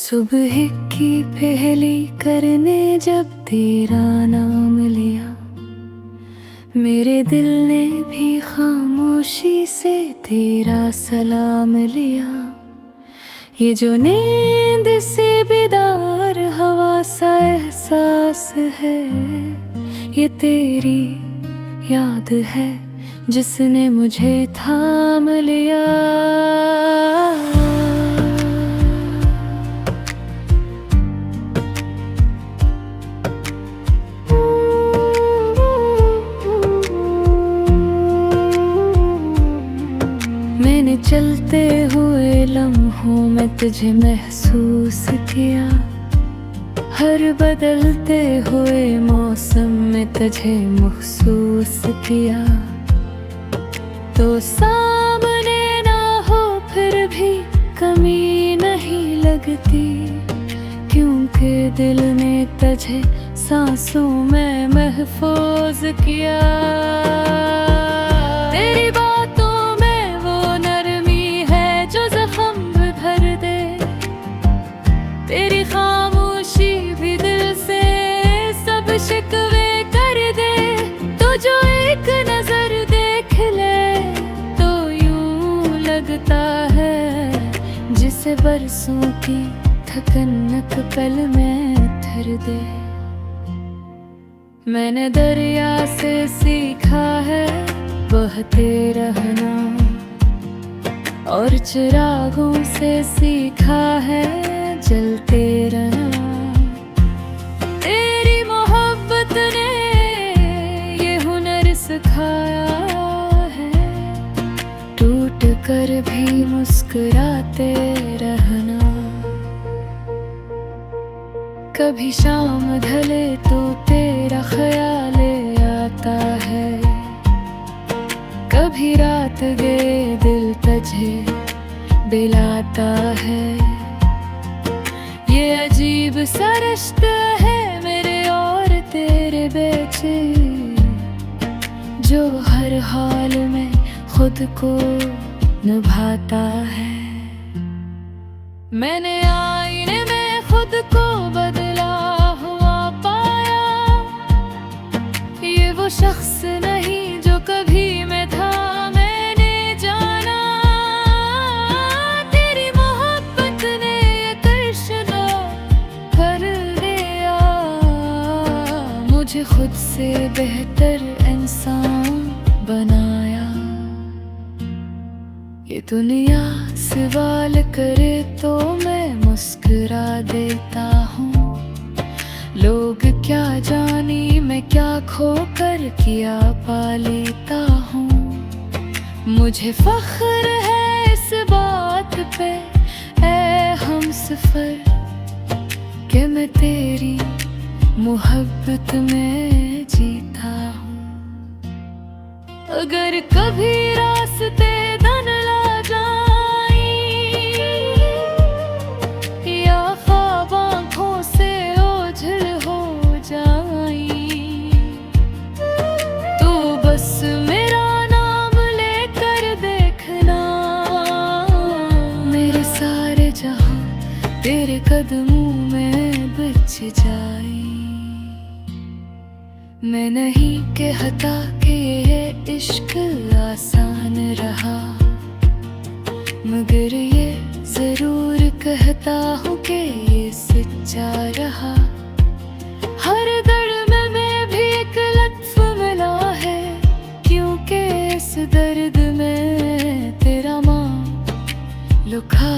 सुबह की पहली करने जब तेरा नाम लिया, मेरे दिल ने भी खामोशी से तेरा सलाम लिया। ये जो नींद से बेदार हवा सा एहसास है, ये तेरी याद है जिसने मुझे थाम लिया। मैंने चलते हुए लम्हों में तुझे महसूस किया, हर बदलते हुए मौसम में तुझे महसूस किया। तो सामने ना हो फिर भी कमी नहीं लगती, क्योंकि दिल ने तुझे सांसों में महफूज किया। तेरी बातों में वो नरमी है जो जख्म भर दे, तेरी खामोशी भी दिल से सब शिकवे कर दे। तो जो एक नजर देख ले तो यूं लगता है जिसे बरसों की थकन पल में थर दे। मैंने दरिया से सीखा है बहते रहना, और चिरागों से सीखा है जलते रहना। तेरी मोहब्बत ने ये हुनर सिखाया है, टूट कर भी मुस्कुराते रहना। कभी शाम ढले तो तेरा ख्याल आता है, कभी रात गए दिल तुझे दिलाता है। ये अजीब सा रिश्ता है मेरे और तेरे बीच, जो हर हाल में खुद को निभाता है। मैंने आईने में खुद को बदला हुआ पाया, ये वो शख्स नहीं जो कभी मैं था मैंने जाना। तेरी मोहब्बत ने ये तर्शना कर दिया, मुझे खुद से बेहतर इंसान बनाया। ये दुनिया सवाल करे तो मैं मुस्कुरा देता हूँ, लोग क्या जानी मैं क्या खो कर किया पा लेता हूँ। मुझे फख्र है इस बात पे ऐ हमसफर, कि मैं तेरी मोहब्बत में जीता हूँ। अगर कभी रास्ते धुंधला जाए या ख्वाब आँखों से ओझल हो जाए, तो बस मेरा नाम लेकर देखना, मेरे सारे जहां तेरे कदमों में बिछ जाए। मैं नहीं कहता कि ये इश्क आसान रहा, मगर ये जरूर कहता हूँ कि ये सच्चा रहा। हर दर्द में भी एक लत्फ मिला है, क्योंकि इस दर्द में तेरा माँ लुका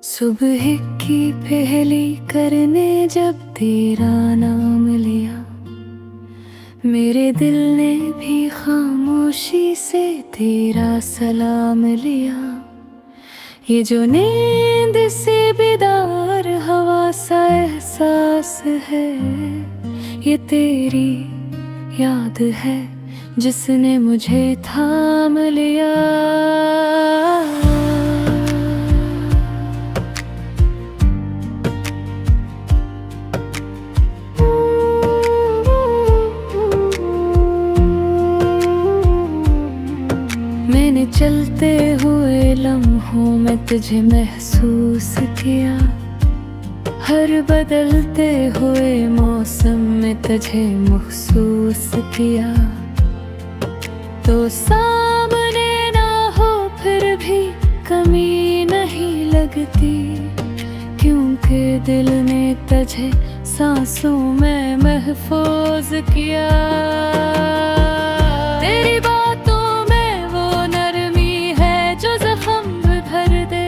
सुबह की पहली करने जब तेरा नाम लिया, मेरे दिल ने भी खामोशी से तेरा सलाम लिया। ये जो नींद से बेदार हवा सा एहसास है, ये तेरी याद है जिसने मुझे थाम लिया। मैंने चलते हुए लम्हों में तुझे महसूस किया, हर बदलते हुए मौसम में तुझे महसूस किया। तो सामने ना हो फिर भी कमी नहीं लगती, क्योंकि दिल ने तुझे सांसों में महफूज किया। तेरी बातों में वो नरमी है जो जख्म भर दे,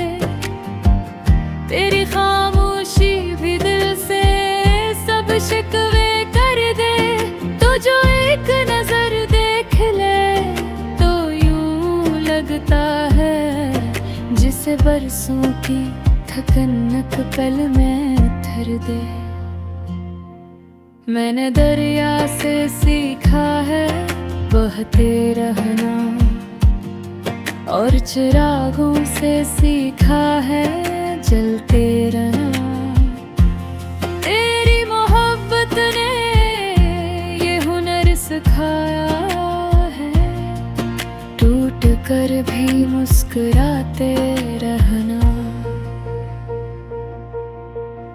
तेरी खामोशी भी दिल से सब शिकवे कर दे। तो जो एक नजर देख ले तो यूं लगता है जिसे बरसों की थकन पल में धर दे। मैंने दरिया से सीखा है बहते रहना, और चिरागों से सीखा है जलते रहना। तेरी मोहब्बत ने ये हुनर सिखाया है, टूट कर भी मुस्कुराते रहना।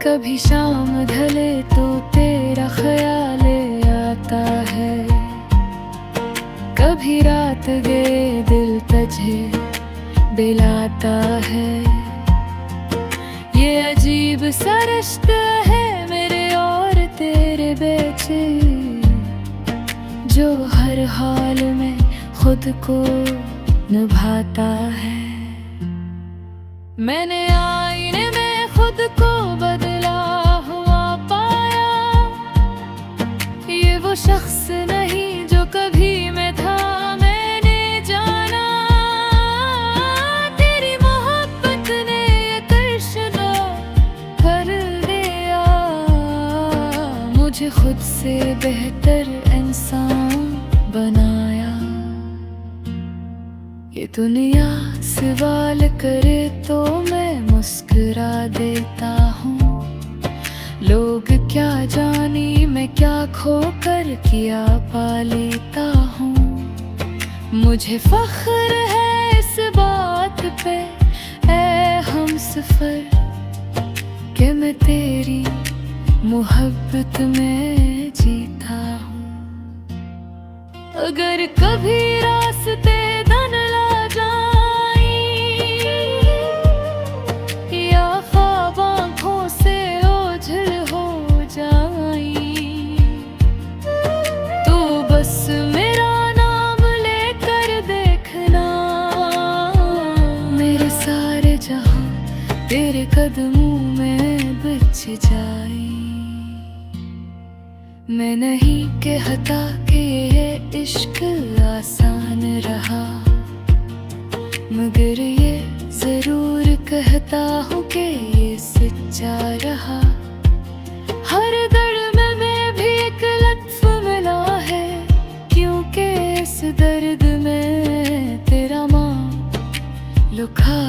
कभी शाम ढले तो तेरा ख्याल आता है, कभी रात गए दिल तुझे दिलाता है। ये अजीब सा रिश्ता है मेरे और तेरे बीच, जो हर हाल में खुद को निभाता है। मैंने आईने में खुद को बदला हुआ पाया, ये वो शख्स नहीं जो कभी मैं था मैंने जाना। तेरी मोहब्बत ने ये तर्शना कर दिया, मुझे खुद से बेहतर इंसान बनाया। ये दुनिया सवाल करे तो मैं मुस्कुरा देता हूँ, लोग क्या जानी मैं क्या खोकर किया पा लेता हूँ। मुझे फख्र है इस बात पे ऐ हमसफर, कि मैं तेरी मोहब्बत में जीता हूँ। अगर कभी रास्ते धुंधला जाए या ख्वाब आँखों से ओझल हो जाए, तो बस मेरा नाम लेकर देखना, मेरे सारे जहां तेरे कदमों में बिछ जाए। मैं नहीं कहता कि ये इश्क आसान रहा, मगर ये जरूर कहता हूँ कि ये सच्चा रहा। हर दर्द में भी एक लत्फ मिला है, क्योंकि इस दर्द में तेरा माँ लुका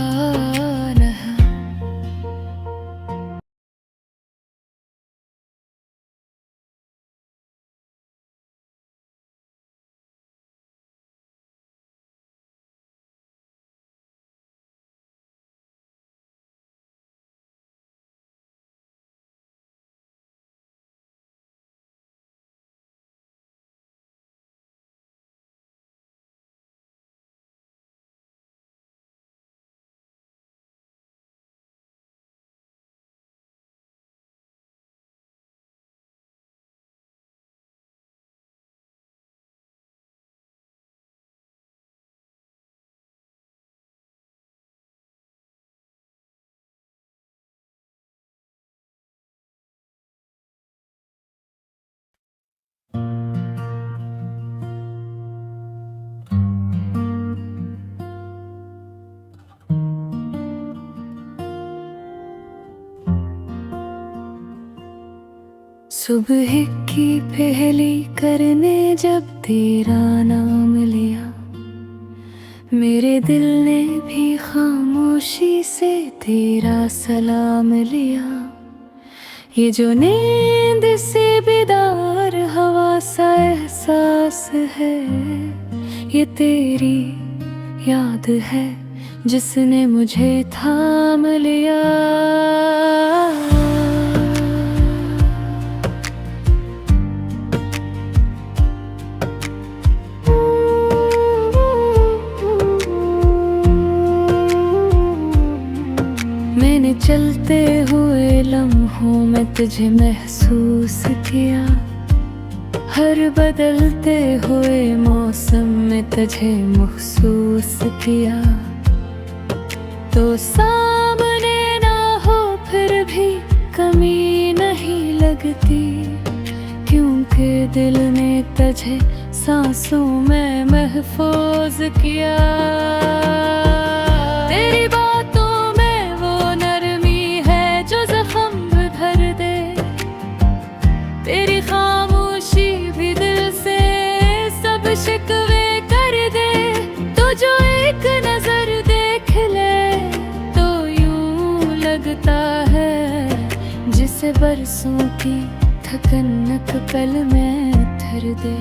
सुबह की पहली करने जब तेरा नाम लिया, मेरे दिल ने भी खामोशी से तेरा सलाम लिया। ये जो नींद से बेदार हवा सा एहसास है, ये तेरी याद है जिसने मुझे थाम लिया। मैंने चलते हुए लम्हों में तुझे महसूस किया, हर बदलते हुए मौसम में तुझे महसूस किया। तो सामने ना हो फिर भी कमी नहीं लगती, क्योंकि दिल ने तुझे सांसों में महफूज किया। तेरी बातों में वो नरमी है जो जख्म भर दे, तेरी खामोशी भी दिल से सब शिकवे कर दे। तो जो एक नजर देख ले तो यूं लगता है जिसे बरसों की थकन पल में धर दे।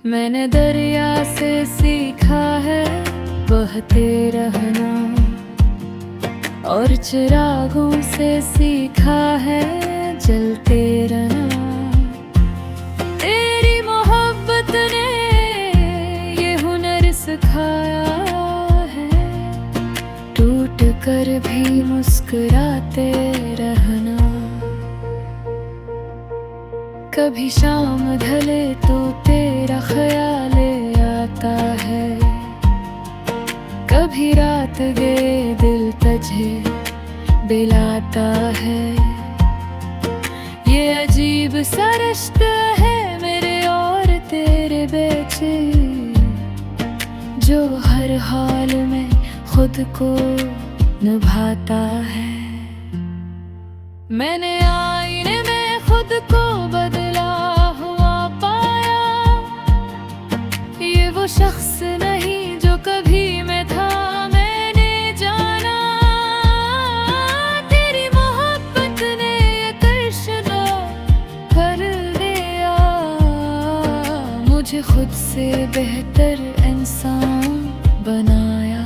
मैंने दरिया से सीखा है बहते रहना, और चिरागों से सीखा है जलते रहना। तेरी मोहब्बत ने ये हुनर सिखाया है, टूट कर भी मुस्कुराते रहना। कभी शाम ढले तो तेरा ख्याल आता है, कभी रात गए दिल तुझे दिलाता है। ये अजीब सा रिश्ता है मेरे और तेरे बीच, जो हर हाल में खुद को निभाता है। मैंने आईने में खुद को बदला हुआ पाया, ये वो शख्स नहीं जो कभी मैं था मैंने जाना। तेरी मोहब्बत ने ये कर्शदा कर दिया, मुझे खुद से बेहतर इंसान बनाया।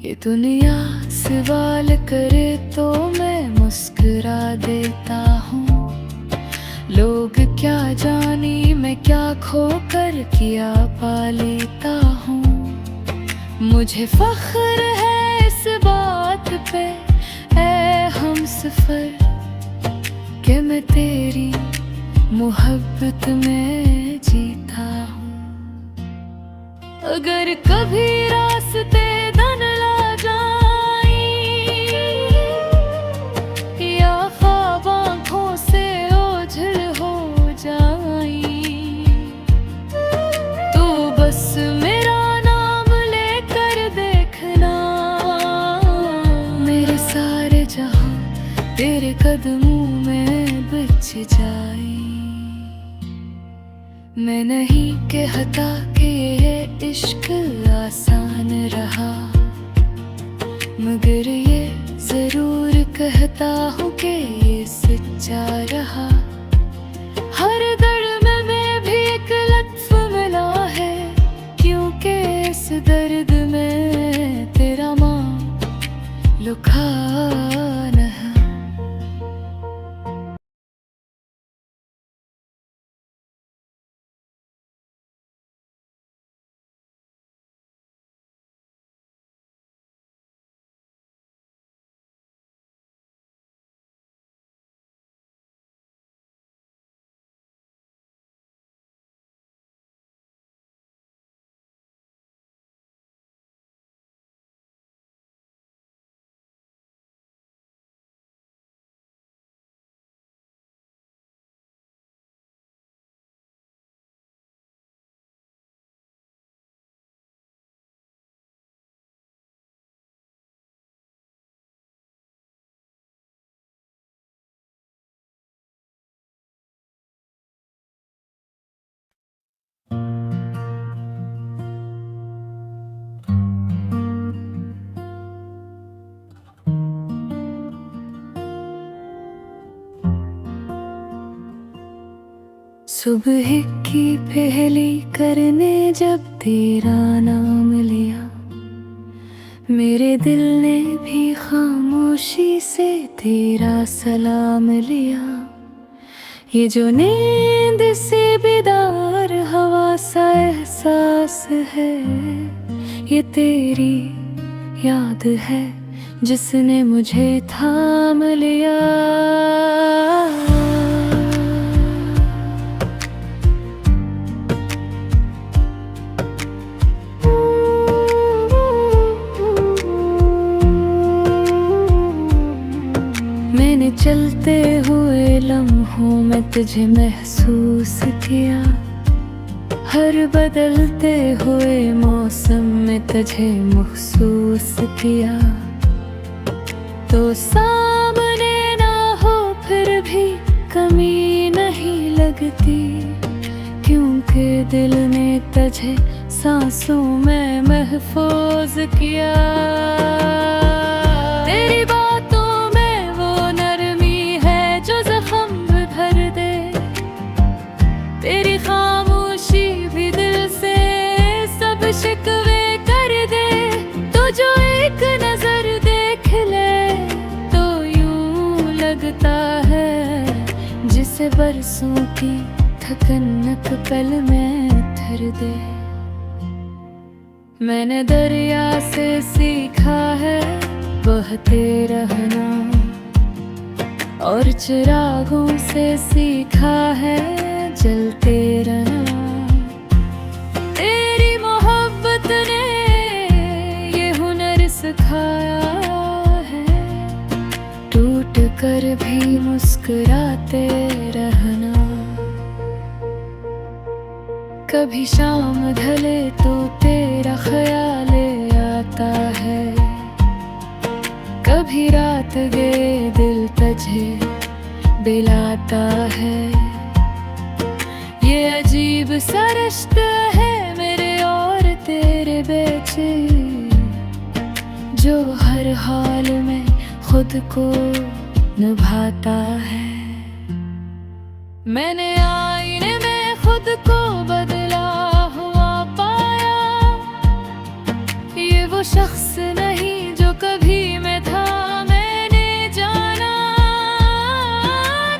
ये दुनिया सवाल करे तो मैं मुस्कुरा देता हूँ, लोग क्या जानी मैं क्या खोकर किया पा लेता हूँ। मुझे फख्र है इस बात पे ऐ हमसफर, कि मैं तेरी मोहब्बत में जीता हूँ। अगर कभी रास्ते धुंधला जाए या ख्वाब आँखों से ओझल हो जाए, तो बस मेरा नाम लेकर देखना, मेरे सारे जहां तेरे कदमों में बिछ जाए। मैं नहीं कहता कि ये इश्क आसान रहा, मगर ये जरूर कहता हूँ कि ये सच्चा रहा। हर दर्द में भी एक लत्फ मिला है, क्योंकि इस दर्द में तेरा माँ लुका सुबह की पहली करने जब तेरा नाम लिया, मेरे दिल ने भी खामोशी से तेरा सलाम लिया। ये जो नींद से बेदार हवा सा एहसास है, ये तेरी याद है जिसने मुझे थाम लिया। मैंने चलते हुए लम्हों में तुझे महसूस किया, हर बदलते हुए मौसम में तुझे महसूस किया। तो सामने ना हो फिर भी कमी नहीं लगती, क्योंकि दिल ने तुझे सांसों में महफूज किया। तेरी बातों में वो नरमी है जो जख्म भर दे, तेरी खामोशी भी दिल से सब शिकवे कर दे। तो जो एक नजर देख ले तो यूं लगता है जिसे बरसों की थकन पल में धर दे। मैंने दरिया से सीखा है बहते रहना, और चिरागों से सीखा है जलते रहना। तेरी मोहब्बत ने ये हुनर सिखाया है, टूट कर भी मुस्कुराते रहना। कभी शाम ढले तो तेरा ख्याल आता है, कभी रात गए दिल तुझे दिलाता है। ये अजीब सा रिश्ता है मेरे और तेरे बीच, जो हर हाल में खुद को निभाता है। मैंने आईने में खुद को बदला हुआ पाया, ये वो शख्स नहीं जो कभी मैं था मैंने जाना।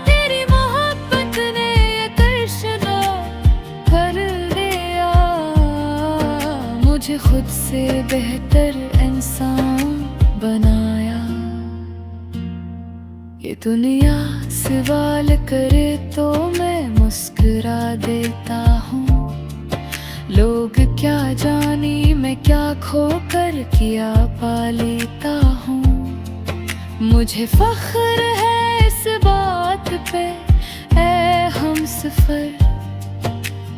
तेरी मोहब्बत ने ये कर्शदा कर दिया, मुझे खुद से बेहतर इंसान बनाया। ये दुनिया सवाल करे तो मैं मुस्कुरा देता हूँ, लोग क्या जानी मैं क्या खोकर किया पा लेता हूँ। मुझे फख्र है इस बात पे ऐ हमसफर,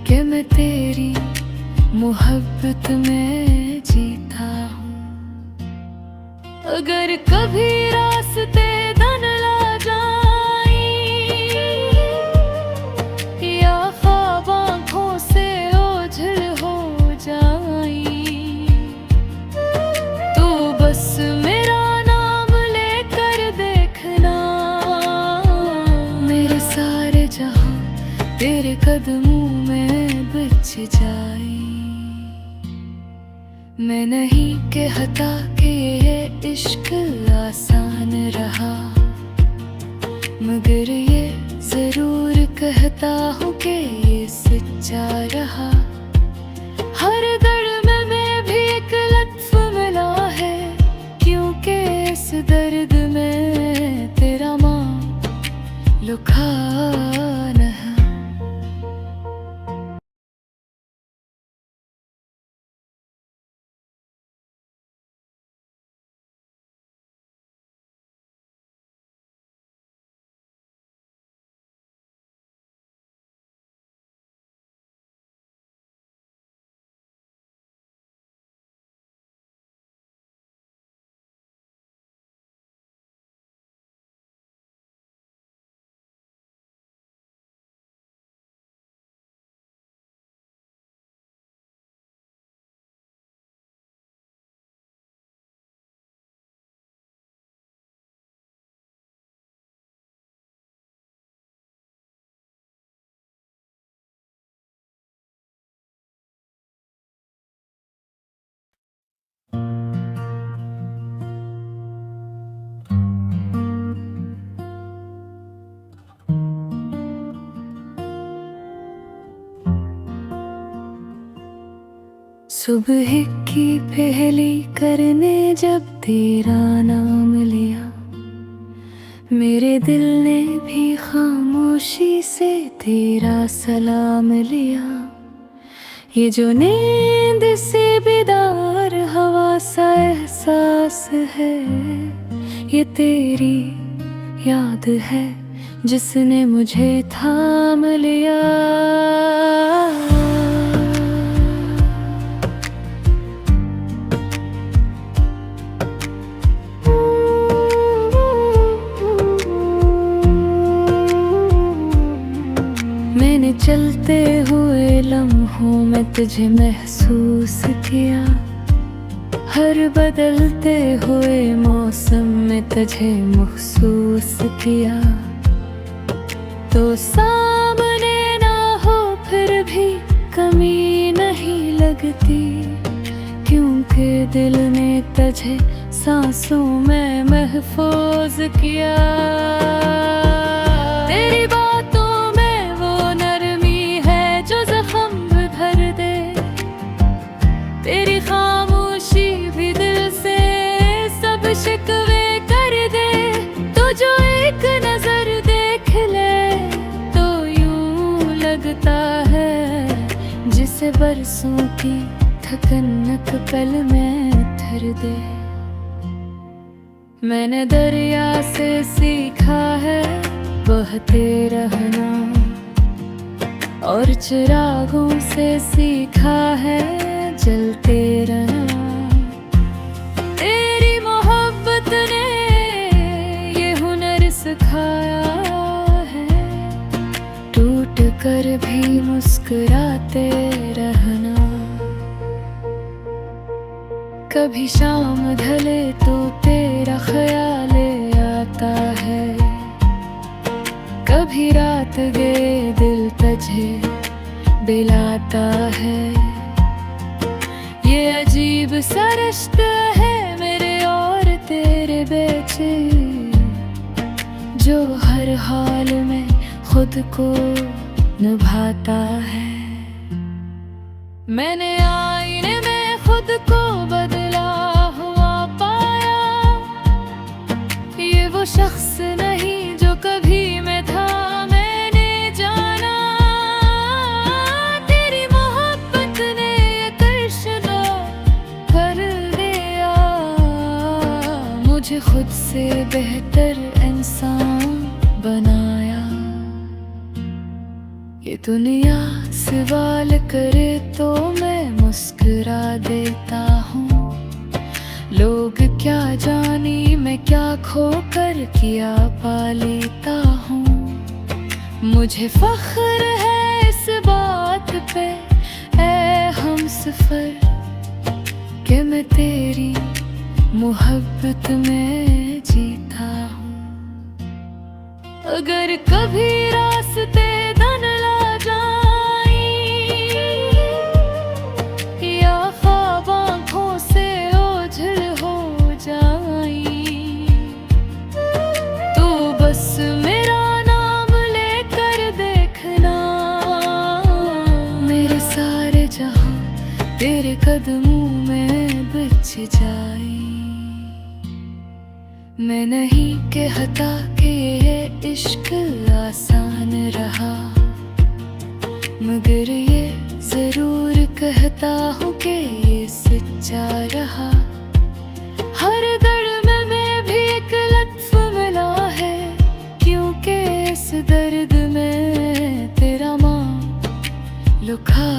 कि मैं तेरी मोहब्बत में जीता हूँ। अगर कभी रास्ते धुंधला जाए या ख्वाब आँखों से ओझल हो जाए, तो बस मेरा नाम लेकर देखना, मेरे सारे जहां तेरे कदमों में बिछ जाए। मैं नहीं कहता कि ये इश्क आसान रहा, मगर ये जरूर कहता हूँ कि ये सच्चा रहा। हर दर्द में भी एक लत्फ मिला है, क्योंकि इस दर्द में तेरा माँ लुका सुबह की पहली करने जब तेरा नाम लिया, मेरे दिल ने भी खामोशी से तेरा सलाम लिया। ये जो नींद से बेदार हवा सा एहसास है, ये तेरी याद है जिसने मुझे थाम लिया। मैंने चलते हुए लम्हों में तुझे महसूस किया, हर बदलते हुए मौसम में तुझे महसूस किया। तो सामने ना हो फिर भी कमी नहीं लगती, क्योंकि दिल ने तुझे सांसों में महफूज किया। तेरी बातों में वो नरमी है जो जख्म भर दे, तेरी खामोशी भी दिल से सब शिकवे कर दे। तो जो एक नजर देख ले तो यूं लगता है जिसे बरसों की थकन पल में धर दे। मैंने दरिया से सीखा है बहते रहना, और चिरागों से सीखा है जलते रहना। तेरी मोहब्बत ने ये हुनर सिखाया है, टूट कर भी मुस्कुराते रहना। कभी शाम ढले तो तेरा ख्याल आता है, कभी रात गए दिल तुझे दिलाता है। ये अजीब सा रिश्ता है मेरे और तेरे बीच, जो हर हाल में खुद को निभाता है। मैंने आईने में खुद को बदला हुआ पाया, ये वो शख्स नहीं जो कभी मैं था मैंने जाना। तेरी मोहब्बत ने ये कर्शदा कर दिया, मुझे खुद से बेहतर इंसान बनाया। ये दुनिया सवाल करे तो मैं मुस्कुरा देता हूँ, लोग क्या जानी मैं क्या खोकर किया पा लेता हूँ। मुझे फख्र है इस बात पे ऐ हमसफर, कि मैं तेरी मोहब्बत में जीता हूँ। अगर कभी रास्ते धुंधला जाए या ख्वाब आँखों से ओझल हो जाए, तो बस मेरा नाम लेकर देखना, मेरे सारे जहां तेरे कदमों में बिछ जाए। मैं नहीं कहता कि ये इश्क आसान रहा, मगर ये जरूर कहता हूँ कि ये सच्चा रहा। हर दर्द में भी एक लत्फ मिला है, क्योंकि इस दर्द में तेरा माँ लुका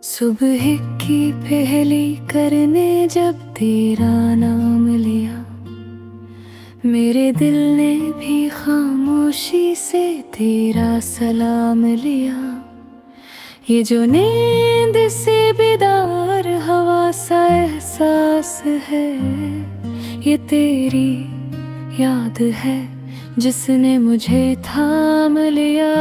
सुबह की पहली करने जब तेरा नाम लिया, मेरे दिल ने भी खामोशी से तेरा सलाम लिया। ये जो नींद से बेदार हवा सा एहसास है, ये तेरी याद है जिसने मुझे थाम लिया।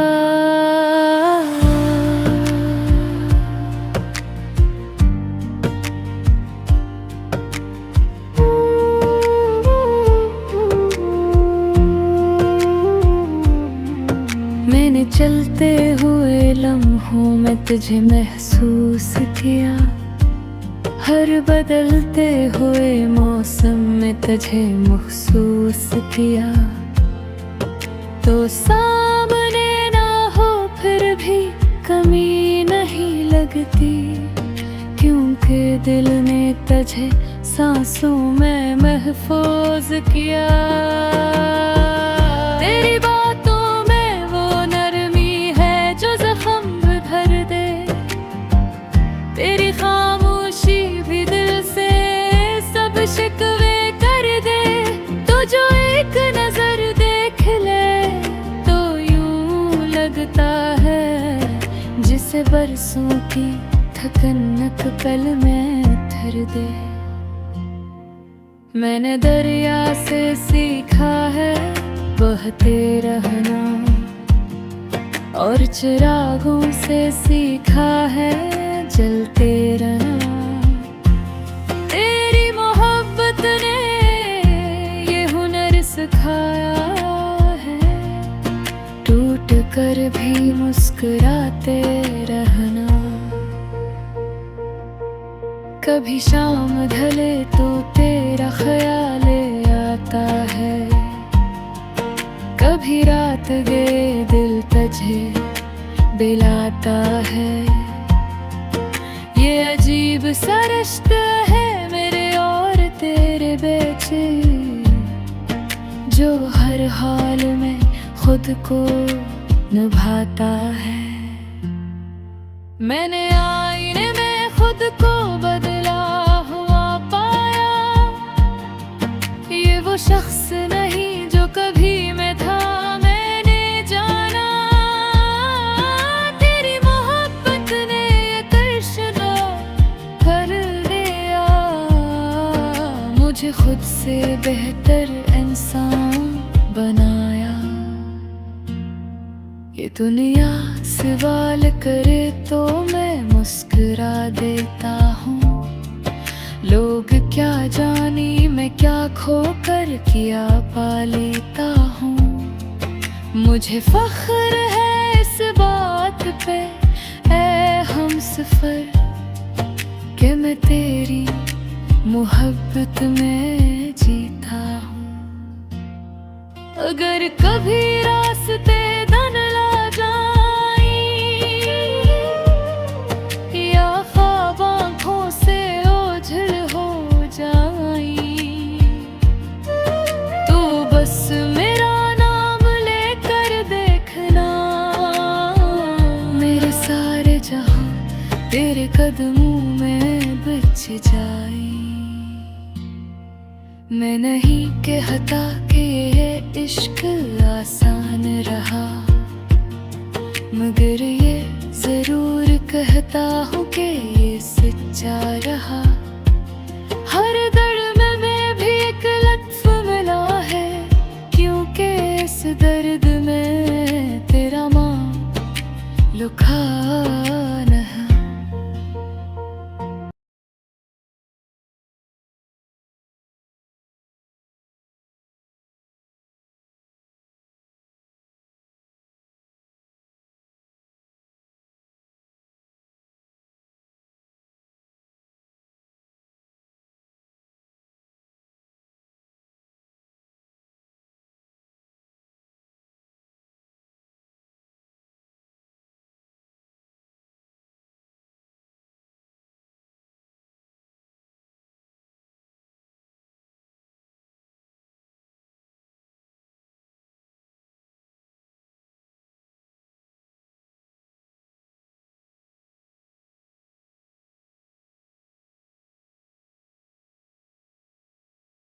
मैंने चलते हुए लम्हों में तुझे महसूस किया, हर बदलते हुए मौसम में तुझे महसूस किया। तो सामने ना हो फिर भी कमी नहीं लगती, क्योंकि दिल ने तुझे सांसों में महफूज किया। तेरी बातों में वो नरमी है जो जख्म भर दे, तेरी खामोशी भी दिल से सब शिकवे कर दे। तो जो एक नजर देख ले तो यूं लगता है जिसे बरसों की थकन पल में धर दे। मैंने दरिया से सीखा है बहते रहना, और चिरागों से सीखा है जलते रहना। तेरी मोहब्बत ने ये हुनर सिखाया है, टूट कर भी मुस्कुराते रहना। कभी शाम ढले तो तेरा ख्याल आता है, कभी रात गए दिल तुझे दिलाता है। ये अजीब सा रिश्ता है मेरे और तेरे बीच, जो हर हाल में खुद को निभाता है। मैंने आईने में खुद को बदला हुआ पाया, ये वो शख्स नहीं जो कभी मैं था मैंने जाना। तेरी मोहब्बत ने ये तर्शना कर दिया, मुझे खुद से बेहतर इंसान बनाया। ये दुनिया सवाल करे तो मैं मुस्कुरा देता हूँ, लोग क्या जानी मैं क्या खो कर किया पा लेता हूँ। मुझे फख्र है इस बात पे ऐ हमसफर, कि मैं तेरी मोहब्बत में जीता हूँ। अगर कभी रास्ते धुंधला जाए या ख्वाब आँखों से ओझल हो जाए, तो बस मेरा नाम लेकर देखना, मेरे सारे जहां तेरे कदमों में बिछ जाए। मैं नहीं कहता कि ये इश्क आसान रहा, मगर ये जरूर कहता हूँ कि ये सच्चा रहा।